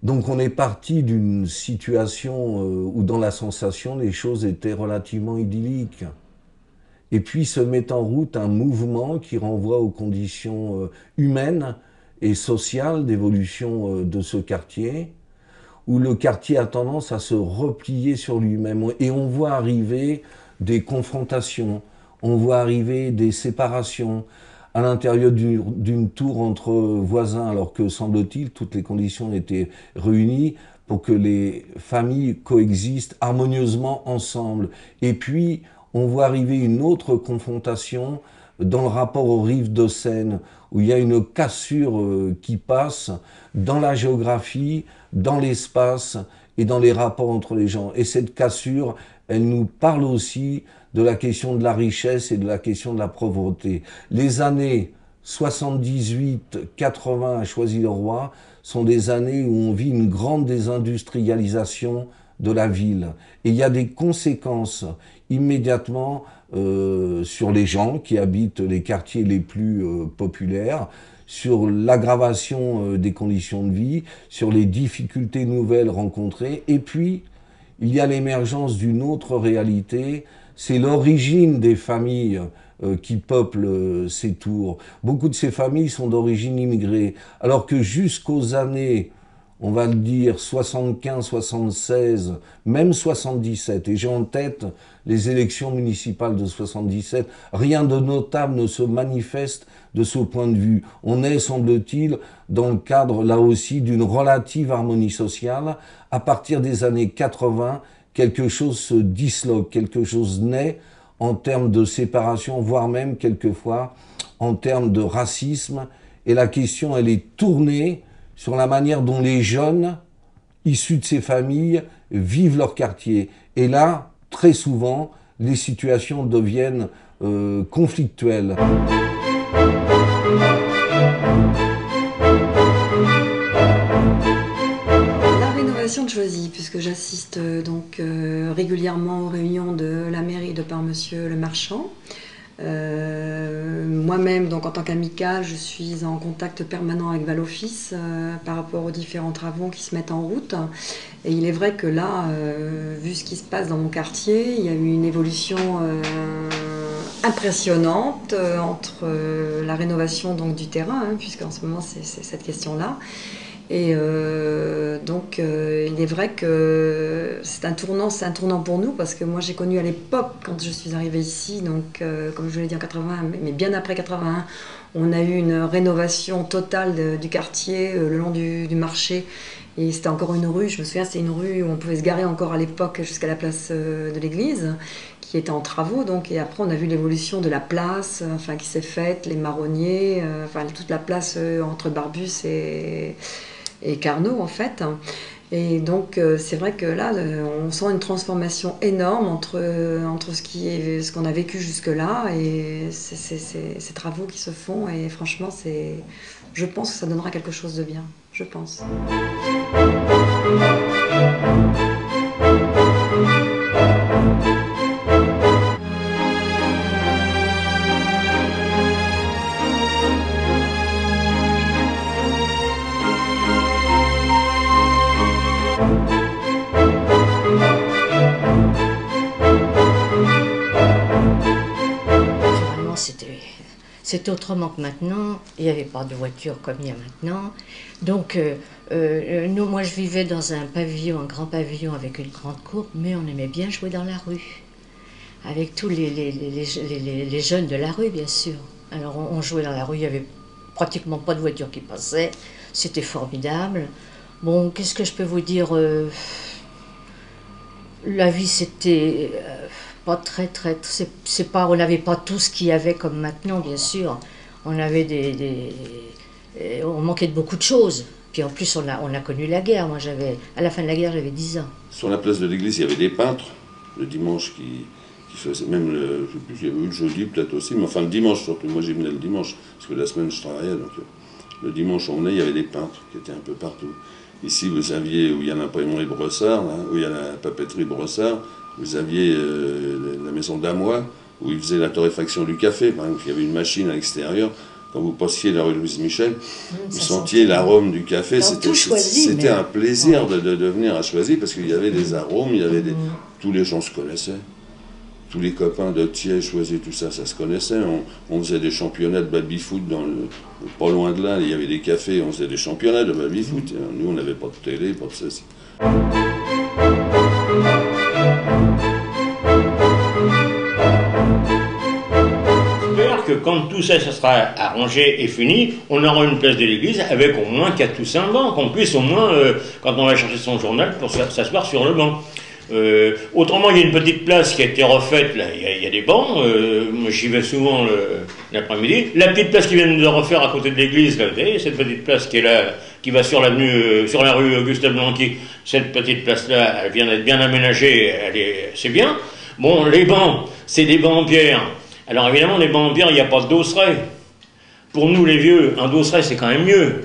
Donc on est parti d'une situation où dans la sensation les choses étaient relativement idylliques. Et puis se met en route un mouvement qui renvoie aux conditions humaines et sociales d'évolution de ce quartier, où le quartier a tendance à se replier sur lui-même. Et on voit arriver des confrontations, on voit arriver des séparations à l'intérieur d'une tour entre voisins, alors que, semble-t-il, toutes les conditions étaient réunies pour que les familles coexistent harmonieusement ensemble. Et puis, on voit arriver une autre confrontation dans le rapport aux rives de Seine, où il y a une cassure qui passe dans la géographie, dans l'espace et dans les rapports entre les gens. Et cette cassure, elle nous parle aussi de la question de la richesse et de la question de la pauvreté. Les années 78-80 à Choisy-le-Roi sont des années où on vit une grande désindustrialisation de la ville. Et il y a des conséquences immédiatement sur les gens qui habitent les quartiers les plus populaires, sur l'aggravation des conditions de vie, sur les difficultés nouvelles rencontrées. Et puis, il y a l'émergence d'une autre réalité, c'est l'origine des familles qui peuplent ces tours. Beaucoup de ces familles sont d'origine immigrée, alors que jusqu'aux années, on va le dire, 75, 76, même 77, et j'ai en tête les élections municipales de 77, rien de notable ne se manifeste de ce point de vue. On est, semble-t-il, dans le cadre, là aussi, d'une relative harmonie sociale. À partir des années 80, quelque chose se disloque, quelque chose naît en termes de séparation, voire même, quelquefois, en termes de racisme. Et la question, elle est tournée sur la manière dont les jeunes, issus de ces familles, vivent leur quartier. Et là, très souvent, les situations deviennent conflictuelles. La rénovation de Choisy, puisque j'assiste régulièrement aux réunions de la mairie de par Monsieur le Marchand. Moi-même, donc en tant qu'amicale, je suis en contact permanent avec Val-Office par rapport aux différents travaux qui se mettent en route. Et il est vrai que là, vu ce qui se passe dans mon quartier, il y a eu une évolution impressionnante entre la rénovation donc, du terrain, puisqu'en ce moment c'est cette question-là. Et il est vrai que c'est un tournant pour nous, parce que moi j'ai connu à l'époque, quand je suis arrivée ici, donc comme je l'ai dit en 81, mais bien après 81, on a eu une rénovation totale du quartier le long du marché. Et c'était encore une rue, je me souviens, c'était une rue où on pouvait se garer encore à l'époque jusqu'à la place de l'église, qui était en travaux. Donc, et après, on a vu l'évolution de la place, qui s'est faite, les marronniers, toute la place entre Barbus et Carnot, en fait. Et donc, c'est vrai que là, on sent une transformation énorme entre ce qu'on a vécu jusque-là et ces travaux qui se font. Et franchement, je pense que ça donnera quelque chose de bien. Je pense. C'était autrement que maintenant, il n'y avait pas de voiture comme il y a maintenant. Donc, moi je vivais dans un grand pavillon avec une grande cour, mais on aimait bien jouer dans la rue. Avec tous les jeunes de la rue, bien sûr. Alors on jouait dans la rue, il n'y avait pratiquement pas de voiture qui passait, c'était formidable. Bon, qu'est-ce que je peux vous dire, la vie c'était... pas on n'avait pas tout ce qu'il y avait comme maintenant, bien sûr. On avait on manquait de beaucoup de choses. Puis en plus, on a connu la guerre. Moi, à la fin de la guerre, j'avais 10 ans. Sur la place de l'église, il y avait des peintres, le dimanche, qui faisaient, même, je sais plus, il y avait eu le jeudi peut-être aussi, mais enfin le dimanche surtout. Moi, j'y venais le dimanche, parce que la semaine, je travaillais, donc le dimanche, on venait, il y avait des peintres qui étaient un peu partout. Ici, vous aviez, où il y a l'imprimerie Brossard, où il y a la papeterie Brossard, vous aviez la maison d'Amois, où ils faisaient la torréfaction du café. Par exemple, il y avait une machine à l'extérieur. Quand vous passiez la rue Louise Michel, vous sentiez l'arôme du café. C'était un plaisir de venir à Choisy parce qu'il y avait des arômes, il y avait tous les gens se connaissaient. Tous les copains de Thiers, Choisy, tout ça, ça se connaissait. On faisait des championnats de baby-foot pas loin de là. Il y avait des cafés, on faisait des championnats de baby-foot. Nous, on n'avait pas de télé, pas de ceci. Que quand tout ça, ça sera arrangé et fini, on aura une place de l'église avec au moins 4 ou 5 bancs, qu'on puisse au moins, quand on va chercher son journal, pour s'asseoir sur le banc. Autrement, il y a une petite place qui a été refaite, là, il y a des bancs, j'y vais souvent l'après-midi. La petite place qu'ils viennent de refaire à côté de l'église, là, cette petite place qui est là, qui va sur l'avenue, sur la rue Gustave Blanqui, cette petite place-là, elle vient d'être bien aménagée, c'est bien. Bon, les bancs, c'est des bancs en pierre. Alors évidemment, les bancs en pierre, il n'y a pas de dosseret. Pour nous les vieux, un dosseret c'est quand même mieux.